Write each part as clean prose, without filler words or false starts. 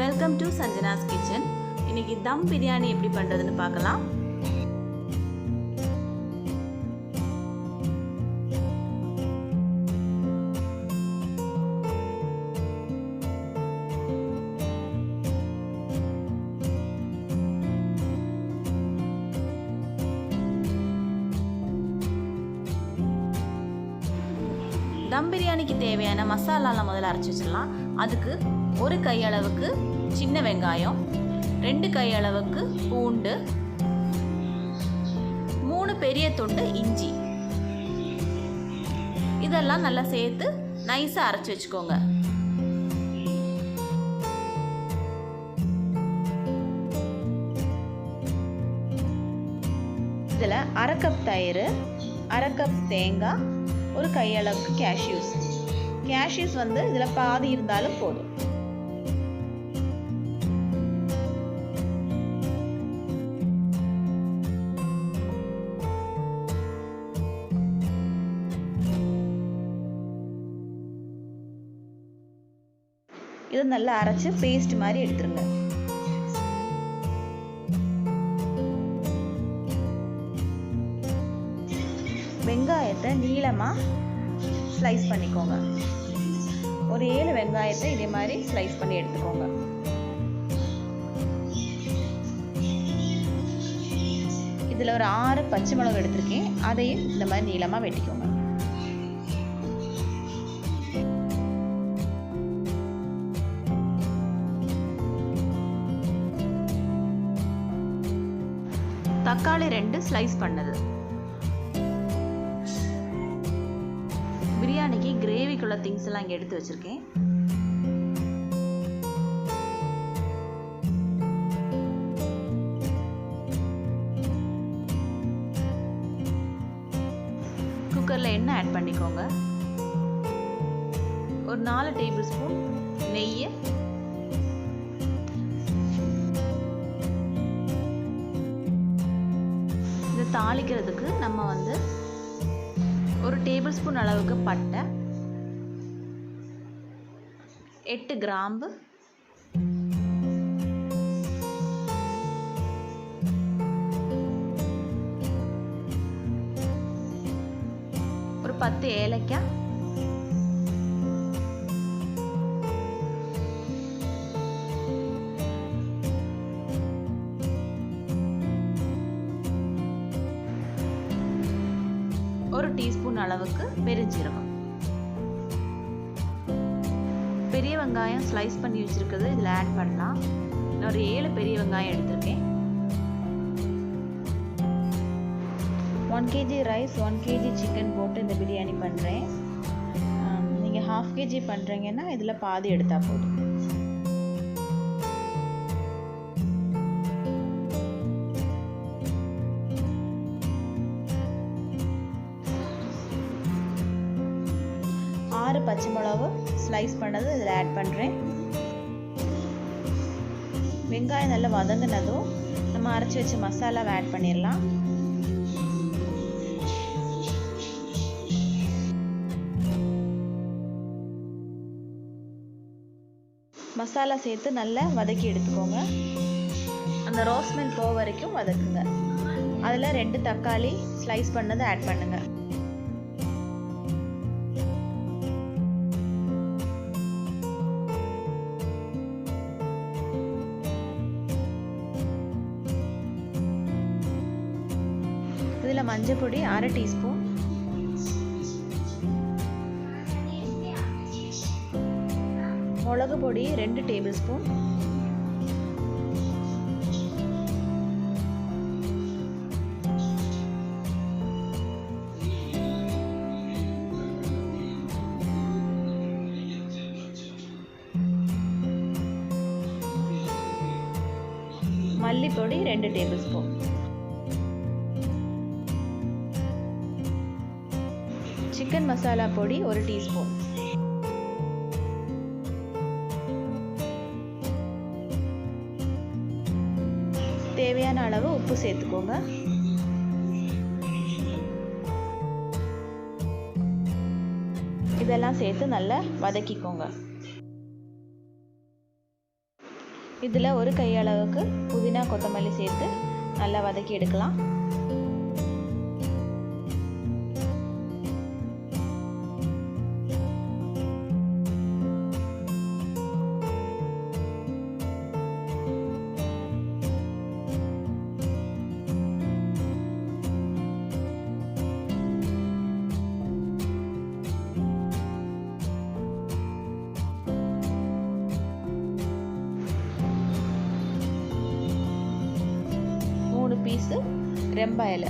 Welcome to Sanjana's kitchen. இன்னைக்கு தம் பிரியாணி எப்படி பண்ணுறதுன்னு பார்க்கலாம். தம் பிரியாணிக்கு தேவையான மசாலாலாம் முதல்ல அரைச்சி வச்சிடலாம். அதுக்கு ஒரு கையளவுக்கு சின்ன வெங்காயம், 2 கையளவுக்கு பூண்டு, 3 பெரிய துண்டு இஞ்சி, இதெல்லாம் நல்லா சேர்த்து நைஸாக அரைச்சி வச்சுக்கோங்க. இதில் 1/2 கப் தயிர், 1/2 கப் தேங்காய், ஒரு கையளவுக்கு கேஷ்யூஸ். கேஷ்யூஸ் வந்து இதில் பாதி இருந்தாலும் போதும். இது நல்லா அரைச்சு பேஸ்ட் மாதிரி எடுத்துருங்க. வெங்காயத்தை நீளமாக ஸ்லைஸ் பண்ணிக்கோங்க. ஒரு 7 வெங்காயத்தை இதே மாதிரி ஸ்லைஸ் பண்ணி எடுத்துக்கோங்க. இதில் ஒரு 6 பச்சை மிளகாய் எடுத்திருக்கேன், அதையும் இந்த மாதிரி நீளமாக வெட்டிக்கோங்க. தக்காளி 2 ஸ்லைஸ் பண்ணது. பிரியாணிக்கு கிரேவிக்குள்ள திங்ஸ் எல்லாம் இங்கே எடுத்து வச்சிருக்கேன். குக்கரில் எண்ணெய் ஆட் பண்ணிக்கோங்க. ஒரு 4 டேபிள் ஸ்பூன் நெய், இதை தாளிக்கிறதுக்கு நம்ம வந்து ஒரு டேபிள் ஸ்பூன் அளவுக்கு பட்டை, 8 கிராம்பு, ஒரு 10 ஏலக்காய், ஒரு டீஸ்பூன் அளவுக்கு பெருஞ்சீரகம். பெரிய வெங்காயம் ஸ்லைஸ் பண்ணி வச்சிருக்கிறது இதில் ஆட் பண்ணலாம். நான் ஒரு 7 பெரிய வெங்காயம் எடுத்திருக்கேன். 1 kg ரைஸ், 1 kg சிக்கன் போட்டு இந்த பிரியாணி பண்ணுறேன். நீங்கள் 1/2 kg பண்ணுறீங்கன்னா இதில் பாதி எடுத்தால் போதும். பச்சை மிளகு ஸ்லைஸ் பண்ணது இதில் ஆட் பண்ணுறேன். வெங்காயம் நல்லா வதங்கினதும் நம்ம அரைச்சி வச்ச மசாலாவை ஆட் பண்ணிடலாம். மசாலா சேர்த்து நல்லா வதக்கி எடுத்துக்கோங்க. அந்த ரோஸ் ஸ்மெல் போக வரைக்கும் வதக்குங்க. அதில் 2 தக்காளி ஸ்லைஸ் பண்ணதை ஆட் பண்ணுங்க. இதில் மஞ்சள் பொடி 1/2 டீஸ்பூன், மிளகு பொடி 2 டேபிள் ஸ்பூன், மல்லிப்பொடி 2 டேபிள் ஸ்பூன், சிக்கன் மசாலா பொடி 1 டீஸ்பூன், தேவையான அளவு உப்பு சேர்த்துக்கோங்க. இதெல்லாம் சேர்த்து நல்லா வதக்கிக்கோங்க. இதில் ஒரு கையளவுக்கு புதினா கொத்தமல்லி சேர்த்து நல்லா வதக்கி எடுக்கலாம். பீஸு ரெம்பா இலை,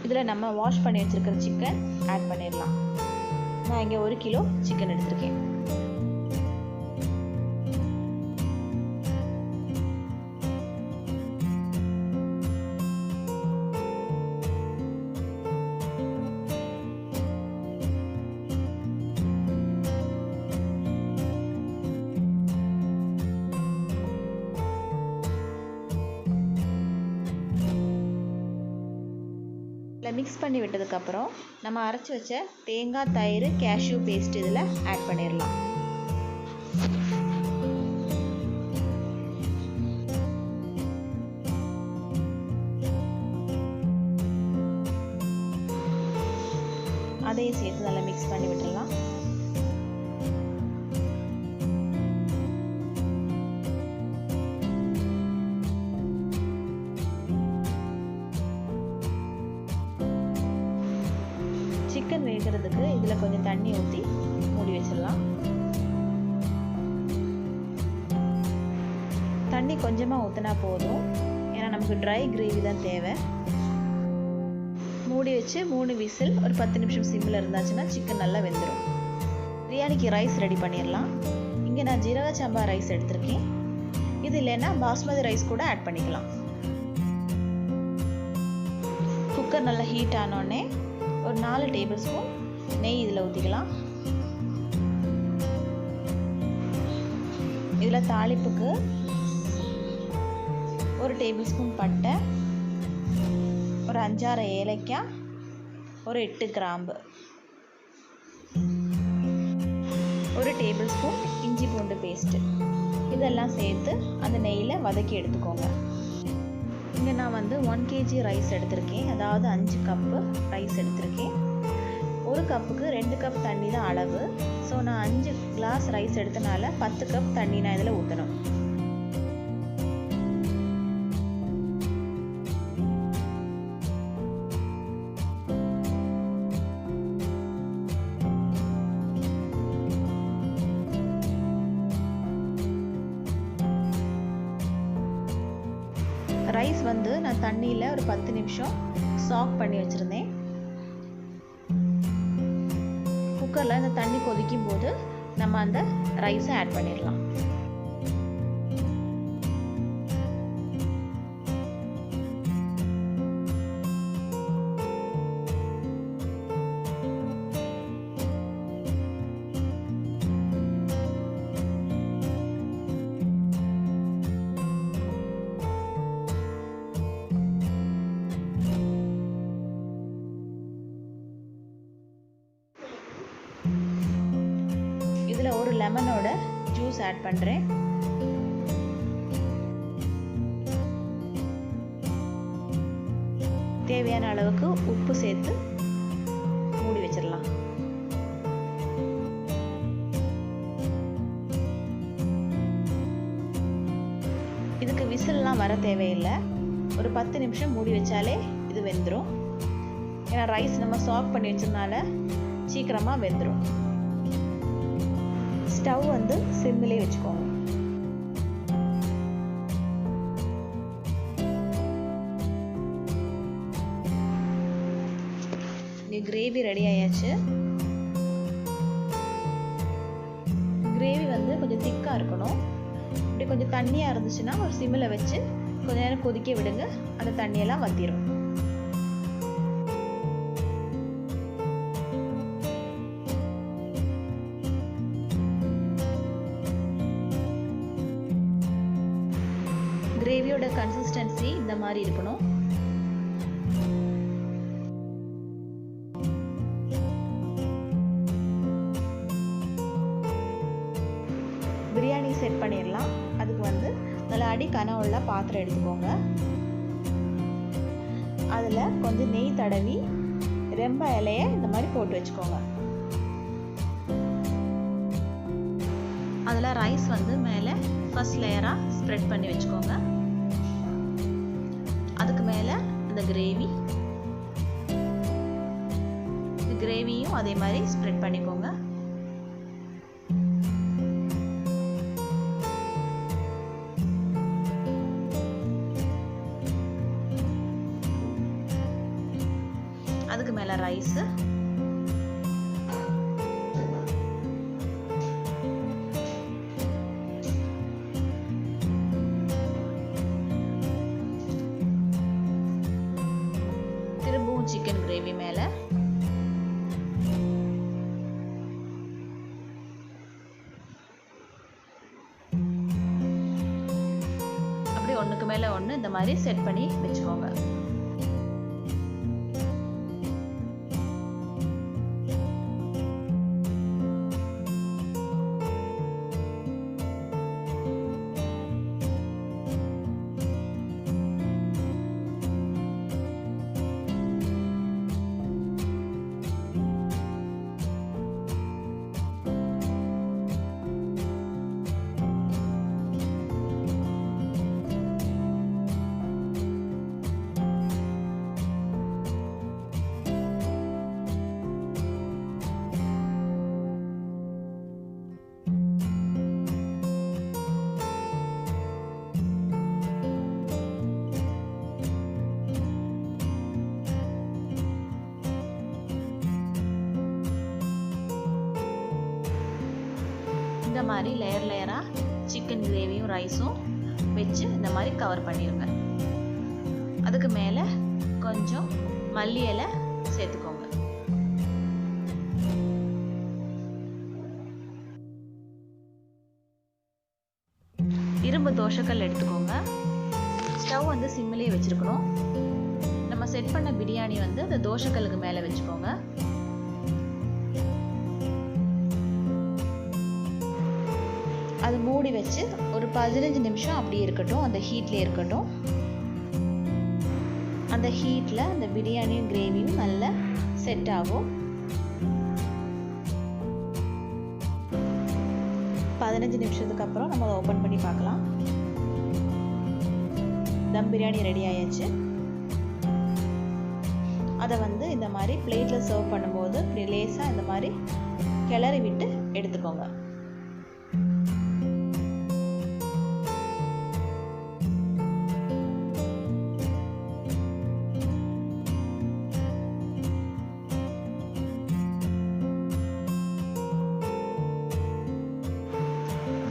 இதில் நம்ம வாஷ் பண்ணி வச்சிருக்கிற சிக்கன் ஆட் பண்ணிடலாம். நான் இங்கே 1 கிலோ சிக்கன் எடுத்திருக்கேன். மிக்ஸ் பண்ணி விட்டதுக்கப்புறம் நம்ம அரைச்சி வச்ச தேங்காய், தயிர், கேஷ்யூ பேஸ்ட் இதில் ஆட் பண்ணிடலாம். அதையும் சேர்த்து நல்லா மிக்ஸ் பண்ணி விட்டுடலாம். சிக்கன் வேகிறதுக்கு இதில் கொஞ்சம் தண்ணி ஊற்றி மூடி வச்சிடலாம். தண்ணி கொஞ்சமாக ஊற்றினா போதும், ஏன்னா நமக்கு ட்ரை கிரேவி தான் தேவை. மூடி வச்சு 3 விசில் ஒரு 10 நிமிஷம் சிம்மில் இருந்தாச்சுன்னா சிக்கன் நல்லா வெந்துடும். பிரியாணிக்கு ரைஸ் ரெடி பண்ணிடலாம். இங்கே நான் ஜீரகசம்பா ரைஸ் எடுத்திருக்கேன். இது இல்லைன்னா பாஸ்மதி ரைஸ் கூட ஆட் பண்ணிக்கலாம். குக்கர் நல்லா ஹீட் ஆனோடனே ஒரு 4 டேபிள் ஸ்பூன் நெய் இதில் ஊற்றிக்கலாம். இதில் தாளிப்புக்கு 1 டேபிள் ஸ்பூன் பட்டை, ஒரு 5-6 ஏலக்காய், ஒரு 8 கிராம்பு, 1 டேபிள் ஸ்பூன் இஞ்சி பூண்டு பேஸ்ட்டு இதெல்லாம் சேர்த்து அந்த நெய்யில் வதக்கி எடுத்துக்கோங்க. இங்கே நான் 1 kg ரைஸ் எடுத்திருக்கேன், அதாவது 5 கப்பு ரைஸ் எடுத்திருக்கேன். 1 கப்புக்கு 2 கப் தண்ணி தான் அளவு. ஸோ நான் 5 கிளாஸ் ரைஸ் எடுத்தனால 10 கப் தண்ணி நான் இதில் ஊற்றணும். ரைஸ் நான் தண்ணியில் ஒரு 10 நிமிஷம் சாக் பண்ணி வச்சுருந்தேன். குக்கரில் இந்த தண்ணி கொதிக்கும் போது நம்ம அந்த ரைஸை ஆட் பண்ணிடலாம். இதில் ஒரு லெமனோட ஜூஸ் ஆட் பண்ணுறேன். தேவையான அளவுக்கு உப்பு சேர்த்து மூடி வச்சிடலாம். இதுக்கு விசில்லாம் வர தேவையில்லை. ஒரு 10 நிமிஷம் மூடி வச்சாலே இது வெந்துடும். ஏன்னா ரைஸ் நம்ம சாக் பண்ணி வச்சதுனால சீக்கிரமாக வெந்துடும். ஸ்டவ் சிம்மிலே வச்சுக்கோங்க. இங்கே கிரேவி ரெடி ஆயாச்சு. கிரேவி கொஞ்சம் திக்காக இருக்கணும். இப்படி கொஞ்சம் தண்ணியாக இருந்துச்சுன்னா ஒரு சிம்மில் வச்சு கொஞ்ச நேரம் கொதிக்க விடுங்க. அந்த தண்ணியெல்லாம் வத்திரும். கிரேவியோட கன்சிஸ்டன்சி இந்த மாதிரி இருக்கணும். செட் பண்ணிடலாம். அதுக்கு வந்து நல்லா அடி கனம் உள்ள பாத்திரம் எடுத்துக்கோங்க. அதில் கொஞ்சம் நெய் தடவி ரெம்ப இலையை இந்த மாதிரி போட்டு வச்சுக்கோங்க. அதில் ரைஸ் வந்து மேலே ஃபர்ஸ்ட் லேயராக ஸ்ப்ரெட் பண்ணி வச்சுக்கோங்க. அதுக்கு மேலே இந்த கிரேவியும் அதே மாதிரி ஸ்ப்ரெட் பண்ணிக்கோங்க. அதுக்கு மேலே ரைஸ், திரும்பவும் சிக்கன் கிரேவி மேலே, அப்படி ஒன்றுக்கு மேலே ஒன்று இந்த மாதிரி செட் பண்ணி வச்சுக்கோங்க. இந்த மாதிரி லேயராக சிக்கன் கிரேவியும் ரைஸும் வச்சு இந்த மாதிரி கவர் பண்ணிடுங்க. அதுக்கு மேலே கொஞ்சம் மல்லி இலை சேர்த்துக்கோங்க. இரும்பு தோசைக்கல் எடுத்துக்கோங்க. ஸ்டவ் வந்து சிம்மிலே வச்சுருக்கணும். நம்ம செட் பண்ண பிரியாணி வந்து அந்த தோசைக்கல்லுக்கு மேலே வச்சுக்கோங்க. அது மூடி வச்சு ஒரு 15 நிமிஷம் அப்படியே இருக்கட்டும், அந்த ஹீட்லேயே இருக்கட்டும். அந்த ஹீட்டில் அந்த பிரியாணியும் கிரேவியும் நல்லா செட் ஆகும். 15 நிமிஷத்துக்கு அப்புறம் நம்ம அதை ஓப்பன் பண்ணி பார்க்கலாம். தம் பிரியாணி ரெடி ஆயாச்சு. அதை வந்து இந்த மாதிரி பிளேட்டில் சர்வ் பண்ணும்போது இப்படி லேசாக இந்த மாதிரி கிளறி விட்டு எடுத்துக்கோங்க.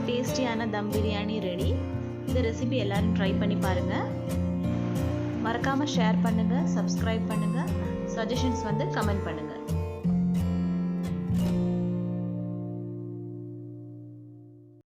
டேஸ்டியான தம் பிரியாணி ரெடி. இந்த ரெசிபி எல்லாரும் ட்ரை பண்ணி பாருங்கள். மறக்காமல் ஷேர் பண்ணுங்கள், சப்ஸ்கிரைப் பண்ணுங்கள், சஜஷன்ஸ் வந்து கமெண்ட் பண்ணுங்கள்.